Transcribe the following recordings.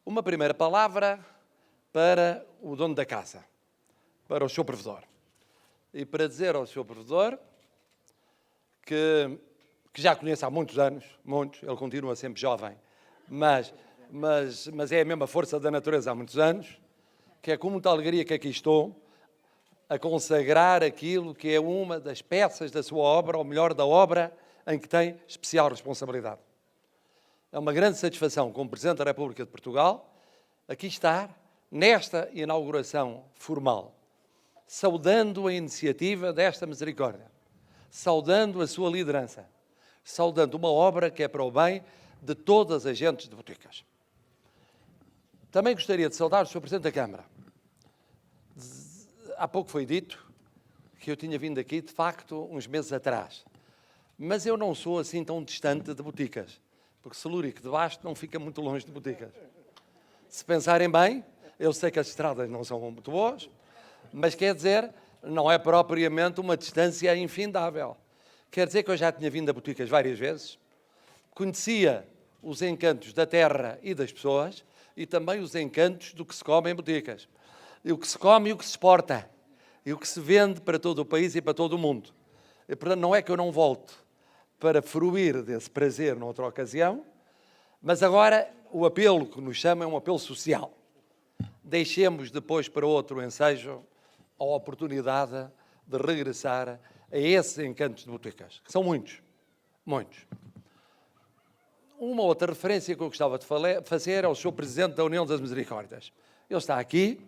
Uma primeira palavra para o dono da casa, para o Sr. Provedor. E para dizer ao Sr. Provedor que já conheço há muitos anos, ele continua sempre jovem, mas é a mesma força da natureza há muitos anos, que é com muita alegria que aqui estou, a consagrar aquilo que é uma das peças da sua obra, ou melhor, da obra em que tem especial responsabilidade. É uma grande satisfação, como Presidente da República de Portugal, aqui estar nesta inauguração formal, saudando a iniciativa desta misericórdia, saudando a sua liderança, saudando uma obra que é para o bem de todas as gentes de Boticas. Também gostaria de saudar o Sr. Presidente da Câmara. Há pouco foi dito que eu tinha vindo aqui, de facto, uns meses atrás. Mas eu não sou assim tão distante de Boticas, porque Celúrico de Basto não fica muito longe de Boticas. Se pensarem bem, eu sei que as estradas não são muito boas, mas quer dizer, não é propriamente uma distância infindável. Quer dizer que eu já tinha vindo a Boticas várias vezes, conhecia os encantos da terra e das pessoas e também os encantos do que se come em Boticas. E o que se come e o que se exporta, e o que se vende para todo o país e para todo o mundo. E, portanto, não é que eu não volte para fruir desse prazer noutra ocasião, mas agora o apelo que nos chama é um apelo social. Deixemos depois para outro ensejo a oportunidade de regressar a esses encantos de Boticas, que são muitos, muitos. Uma outra referência que eu gostava de fazer é ao Sr. Presidente da União das Misericórdias. Ele está aqui,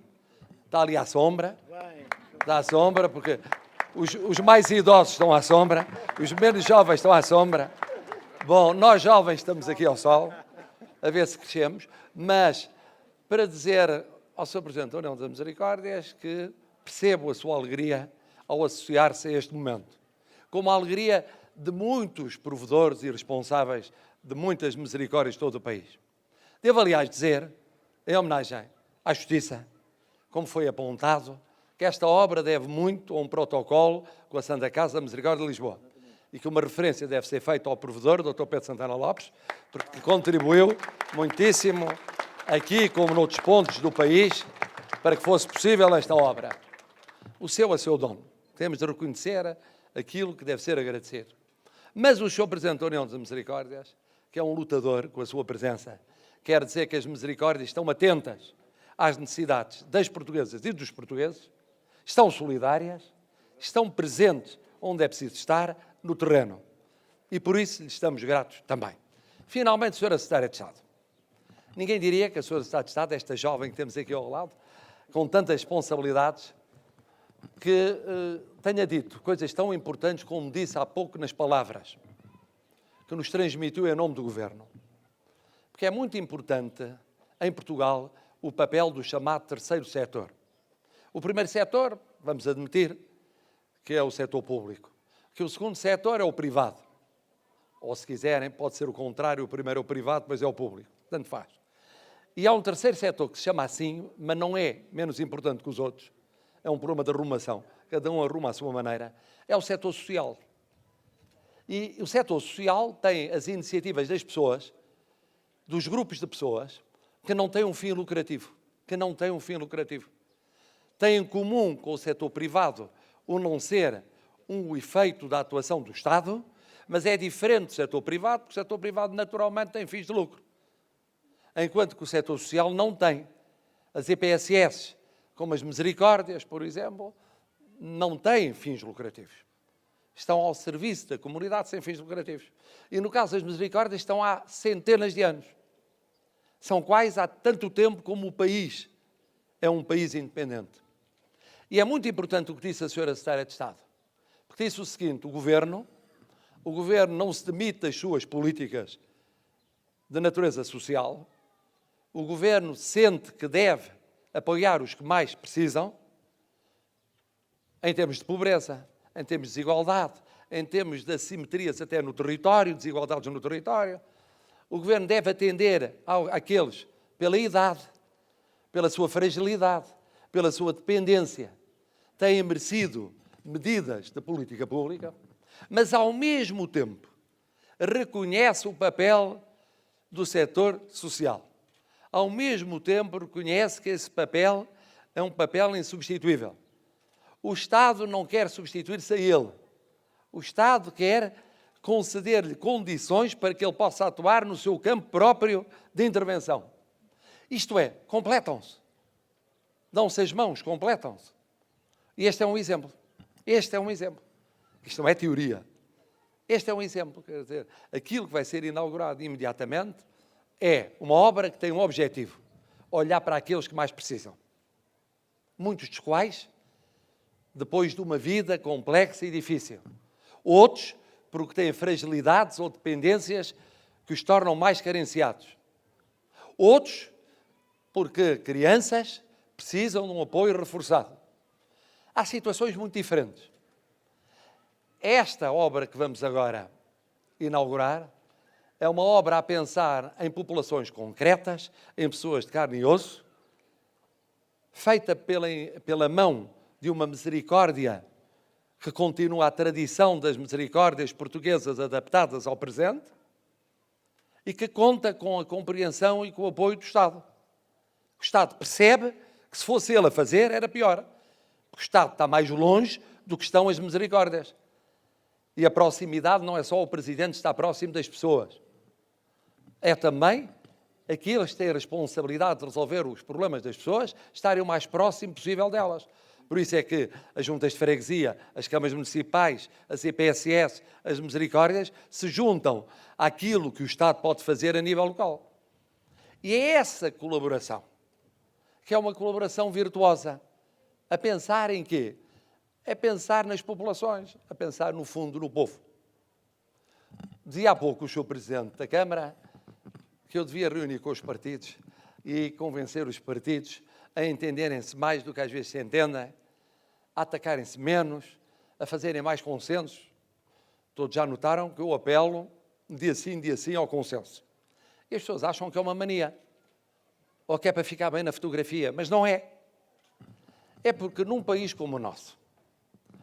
está ali à sombra, está à sombra, porque os mais idosos estão à sombra, os menos jovens estão à sombra. Bom, nós jovens estamos aqui ao sol, a ver se crescemos, mas para dizer ao Sr. Presidente da União das Misericórdias que percebo a sua alegria ao associar-se a este momento, como a alegria de muitos provedores e responsáveis de muitas misericórdias de todo o país. Devo, aliás, dizer, em homenagem à Justiça, como foi apontado, que esta obra deve muito a um protocolo com a Santa Casa da Misericórdia de Lisboa e que uma referência deve ser feita ao provedor, Dr. Pedro Santana Lopes, porque contribuiu muitíssimo aqui, como noutros pontos do país, para que fosse possível esta obra. O seu é seu dono. Temos de reconhecer aquilo que deve ser agradecido. Mas o Sr. Presidente da União das Misericórdias, que é um lutador com a sua presença, quer dizer que as misericórdias estão atentas às necessidades das portuguesas e dos portugueses, estão solidárias, estão presentes onde é preciso estar, no terreno. E por isso lhes estamos gratos também. Finalmente, Sra. Secretária de Estado. Ninguém diria que a Sra. Secretária de Estado, esta jovem que temos aqui ao lado, com tantas responsabilidades, que tenha dito coisas tão importantes como disse há pouco nas palavras, que nos transmitiu em nome do Governo. Porque é muito importante, em Portugal, o papel do chamado terceiro setor. O primeiro setor, vamos admitir, que é o setor público. Que o segundo setor é o privado. Ou, se quiserem, pode ser o contrário, o primeiro é o privado, depois é o público. Tanto faz. E há um terceiro setor que se chama assim, mas não é menos importante que os outros. É um problema de arrumação. Cada um arruma à sua maneira. É o setor social. E o setor social tem as iniciativas das pessoas, dos grupos de pessoas, que não têm um fim lucrativo. Tem em comum com o setor privado o não ser um efeito da atuação do Estado, mas é diferente do setor privado, porque o setor privado naturalmente tem fins de lucro. Enquanto que o setor social não tem. As EPSS, como as misericórdias, por exemplo, não têm fins lucrativos. Estão ao serviço da comunidade sem fins lucrativos. E no caso das misericórdias estão há centenas de anos. São quase há tanto tempo como o país é um país independente. E é muito importante o que disse a Sra. Secretária de Estado. Porque disse o seguinte, o Governo não se demite das suas políticas de natureza social. O Governo sente que deve apoiar os que mais precisam, em termos de pobreza, em termos de desigualdade, em termos de assimetrias até no território, desigualdades no território. O Governo deve atender àqueles pela idade, pela sua fragilidade, pela sua dependência. Têm merecido medidas de política pública, mas ao mesmo tempo reconhece o papel do setor social. ao mesmo tempo reconhece que esse papel é um papel insubstituível. O Estado não quer substituir-se a ele. O Estado quer conceder-lhe condições para que ele possa atuar no seu campo próprio de intervenção. Isto é, completam-se. Dão-se as mãos, completam-se. E este é um exemplo. Este é um exemplo. Isto não é teoria. Este é um exemplo. Quer dizer, aquilo que vai ser inaugurado imediatamente é uma obra que tem um objetivo: olhar para aqueles que mais precisam. Muitos dos quais, depois de uma vida complexa e difícil. Outros, porque têm fragilidades ou dependências que os tornam mais carenciados. Outros, porque crianças precisam de um apoio reforçado. Há situações muito diferentes. Esta obra que vamos agora inaugurar é uma obra a pensar em populações concretas, em pessoas de carne e osso, feita pela mão de uma misericórdia que continua a tradição das misericórdias portuguesas adaptadas ao presente e que conta com a compreensão e com o apoio do Estado. O Estado percebe que se fosse ele a fazer era pior, porque o Estado está mais longe do que estão as misericórdias. E a proximidade não é só o Presidente estar próximo das pessoas, é também aqueles que têm a responsabilidade de resolver os problemas das pessoas estarem o mais próximo possível delas. Por isso é que as juntas de freguesia, as câmaras municipais, as EPSS, as misericórdias, se juntam àquilo que o Estado pode fazer a nível local. E é essa colaboração, que é uma colaboração virtuosa, a pensar em quê? É pensar nas populações, a pensar no fundo no povo. Dizia há pouco o Sr. Presidente da Câmara que eu devia reunir com os partidos e convencer os partidos a entenderem-se mais do que às vezes se entendem, a atacarem-se menos, a fazerem mais consensos. Todos já notaram que eu apelo dia sim, ao consenso. E as pessoas acham que é uma mania, ou que é para ficar bem na fotografia, mas não é. É porque num país como o nosso,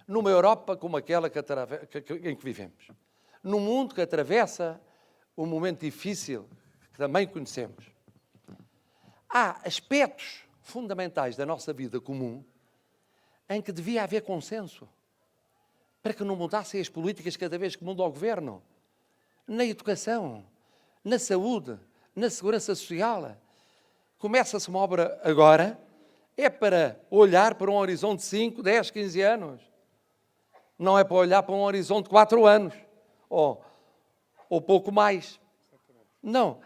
numa Europa como aquela em que vivemos, num mundo que atravessa um momento difícil que também conhecemos, há aspectos fundamentais da nossa vida comum em que devia haver consenso para que não mudassem as políticas cada vez que muda o governo. Na educação, na saúde, na segurança social. Começa-se uma obra agora, é para olhar para um horizonte de 5, 10, 15 anos. Não é para olhar para um horizonte de 4 anos, ou pouco mais. Não.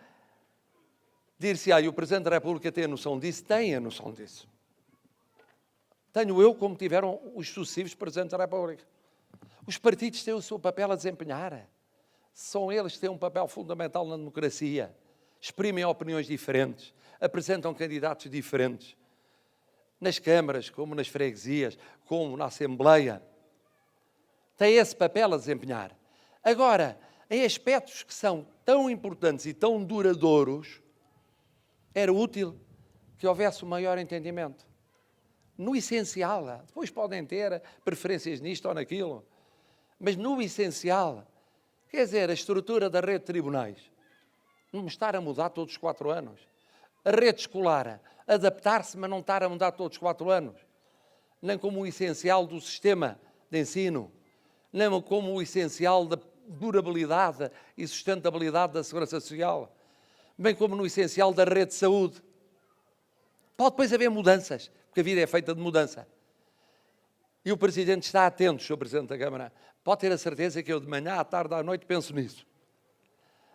Dir-se, e o Presidente da República tem a noção disso? Tem a noção disso. Tenho eu, como tiveram os sucessivos Presidentes da República. Os partidos têm o seu papel a desempenhar. São eles que têm um papel fundamental na democracia. Exprimem opiniões diferentes, apresentam candidatos diferentes. Nas câmaras, como nas freguesias, como na Assembleia. Têm esse papel a desempenhar. Agora, em aspectos que são tão importantes e tão duradouros, era útil que houvesse um maior entendimento. No essencial, depois podem ter preferências nisto ou naquilo, mas no essencial, quer dizer, a estrutura da rede de tribunais, não estar a mudar todos os 4 anos. A rede escolar, adaptar-se, mas não estar a mudar todos os 4 anos. Nem como o essencial do sistema de ensino, nem como o essencial da durabilidade e sustentabilidade da segurança social, bem como no essencial da rede de saúde. Pode depois haver mudanças, porque a vida é feita de mudança. E o Presidente está atento, Sr. Presidente da Câmara. Pode ter a certeza que eu de manhã, à tarde, à noite penso nisso.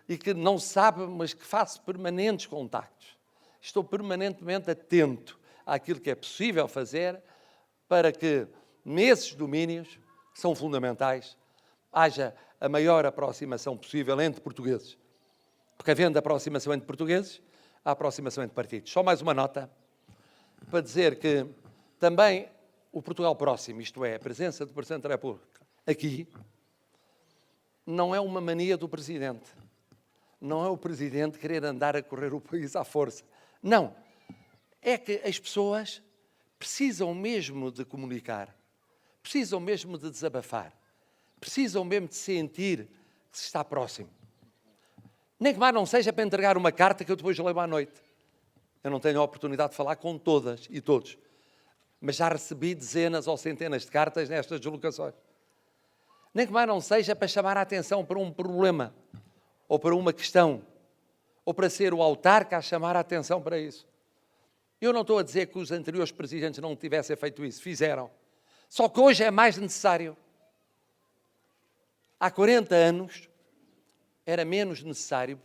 E que não sabe, mas que faço permanentes contactos. Estou permanentemente atento àquilo que é possível fazer para que, nesses domínios, que são fundamentais, haja a maior aproximação possível entre portugueses. Porque havendo aproximação entre portugueses, há aproximação entre partidos. Só mais uma nota para dizer que também o Portugal próximo, isto é, a presença do Presidente da República aqui, não é uma mania do Presidente. Não é o Presidente querer andar a correr o país à força. Não. É que as pessoas precisam mesmo de comunicar, precisam mesmo de desabafar, precisam mesmo de sentir que se está próximo. Nem que mais não seja para entregar uma carta que eu depois levo à noite. Eu não tenho a oportunidade de falar com todas e todos, mas já recebi dezenas ou centenas de cartas nestas deslocações. Nem que mais não seja para chamar a atenção para um problema, ou para uma questão, ou para ser o autarca a chamar a atenção para isso. Eu não estou a dizer que os anteriores presidentes não tivessem feito isso, fizeram. Só que hoje é mais necessário. Há 40 anos era menos necessário,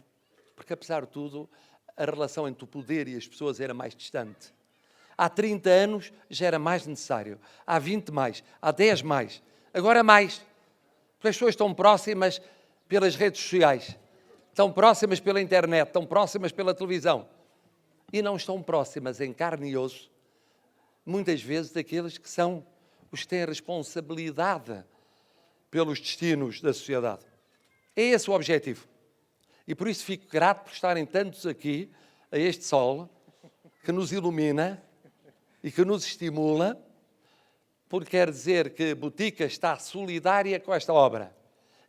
porque apesar de tudo, a relação entre o poder e as pessoas era mais distante. Há 30 anos já era mais necessário. Há 20 mais, há 10 mais. Agora mais. Porque as pessoas estão próximas pelas redes sociais, estão próximas pela internet, estão próximas pela televisão. E não estão próximas em carne e osso, muitas vezes, daqueles que são os que têm a responsabilidade pelos destinos da sociedade. É esse o objetivo. E por isso fico grato por estarem tantos aqui, a este sol, que nos ilumina e que nos estimula, porque quer dizer que Boticas está solidária com esta obra.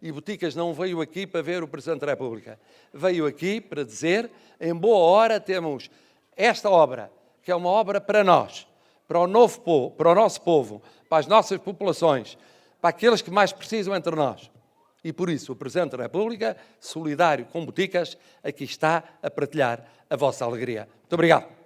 E Boticas não veio aqui para ver o Presidente da República. Veio aqui para dizer, em boa hora temos esta obra, que é uma obra para nós, para o novo povo, para o nosso povo, para as nossas populações, para aqueles que mais precisam entre nós. E por isso o Presidente da República, solidário com Boticas, aqui está a partilhar a vossa alegria. Muito obrigado.